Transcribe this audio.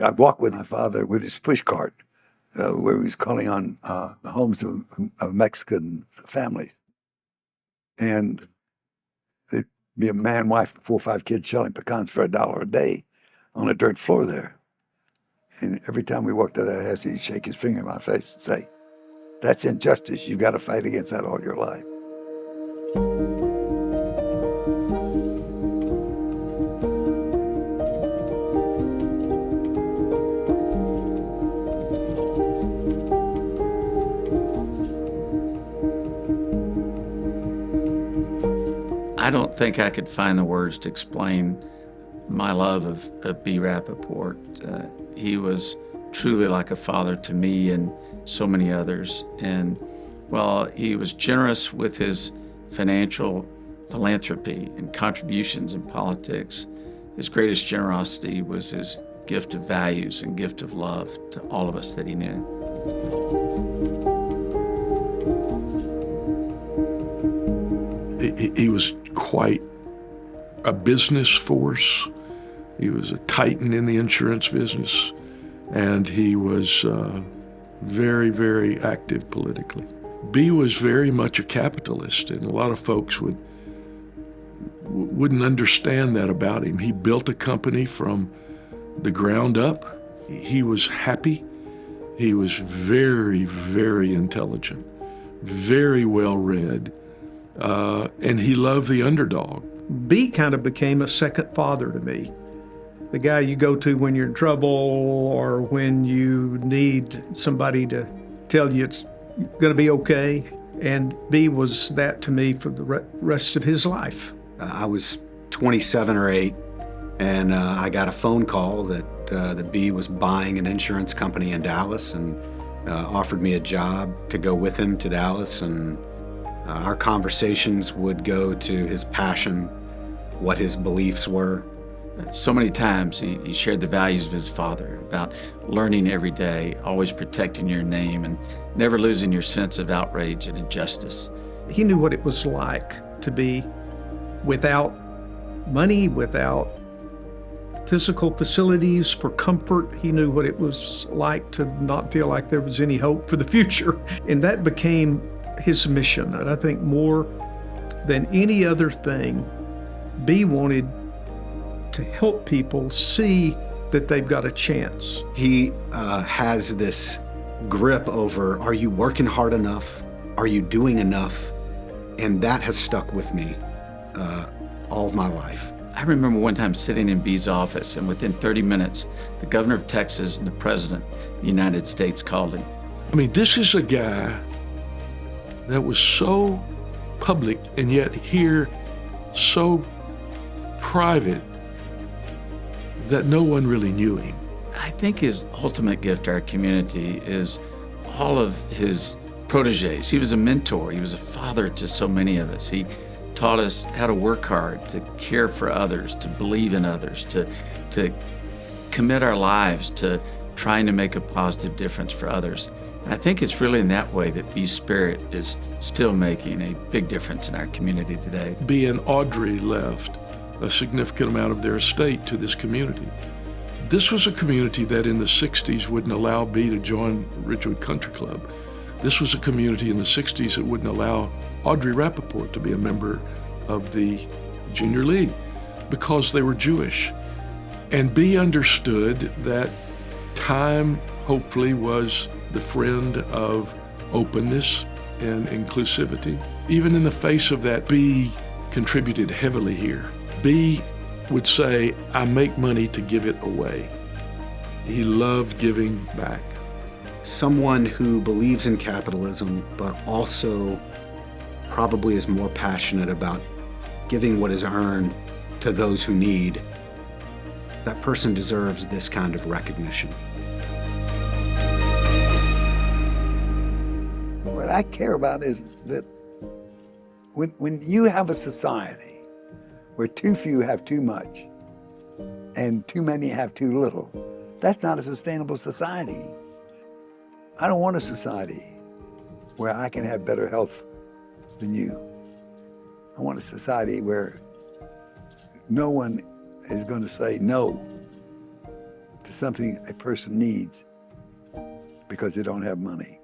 I walked with my father with his push cart, where he was calling on the homes of Mexican families. And there'd be a man, wife, 4 or 5 kids selling pecans for $1 a day on a dirt floor there. And every time we walked to that house, he'd shake his finger in my face and say, "That's injustice. You've got to fight against that all your life." I don't think I could find the words to explain my love of B. Rapoport. He was truly like a father to me and so many others. And while he was generous with his financial philanthropy and contributions in politics, his greatest generosity was his gift of values and gift of love to all of us that he knew. He was quite a business force. He was a titan in the insurance business, and he was very, very active politically. B was very much a capitalist, and a lot of folks wouldn't understand that about him. He built a company from the ground up. He was happy. He was very, very intelligent, very well read, and he loved the underdog. B kind of became a second father to me. The guy you go to when you're in trouble or when you need somebody to tell you it's going to be okay. And B was that to me for the rest of his life. I was 27 or 8, and I got a phone call that B was buying an insurance company in Dallas and offered me a job to go with him to Dallas. And our conversations would go to his passion, what his beliefs were. So many times he shared the values of his father about learning every day, always protecting your name, and never losing your sense of outrage and injustice. He knew what it was like to be without money, without physical facilities for comfort. He knew what it was like to not feel like there was any hope for the future. And that became his mission. And I think more than any other thing, B wanted to help people see that they've got a chance. He has this grip over, are you working hard enough? Are you doing enough? And that has stuck with me all of my life. I remember one time sitting in B's office, and within 30 minutes, the governor of Texas and the president of the United States called him. I mean, this is a guy that was so public and yet here so private that no one really knew him. I think his ultimate gift to our community is all of his proteges. He was a mentor. He was a father to so many of us. He taught us how to work hard, to care for others, to believe in others, to commit our lives to trying to make a positive difference for others. And I think it's really in that way that B's spirit is still making a big difference in our community today. B and Audrey left a significant amount of their estate to this community. This was a community that in the 60s wouldn't allow B to join Ridgewood Country Club. This was a community in the 60s that wouldn't allow Audrey Rapoport to be a member of the Junior League because they were Jewish. And B understood that time, hopefully, was the friend of openness and inclusivity. Even in the face of that, B contributed heavily here. B would say, I make money to give it away. He loved giving back. Someone who believes in capitalism, but also probably is more passionate about giving what is earned to those who need. That person deserves this kind of recognition. What I care about is that when you have a society where too few have too much and too many have too little, that's not a sustainable society. I don't want a society where I can have better health than you. I want a society where no one is going to say no to something a person needs because they don't have money.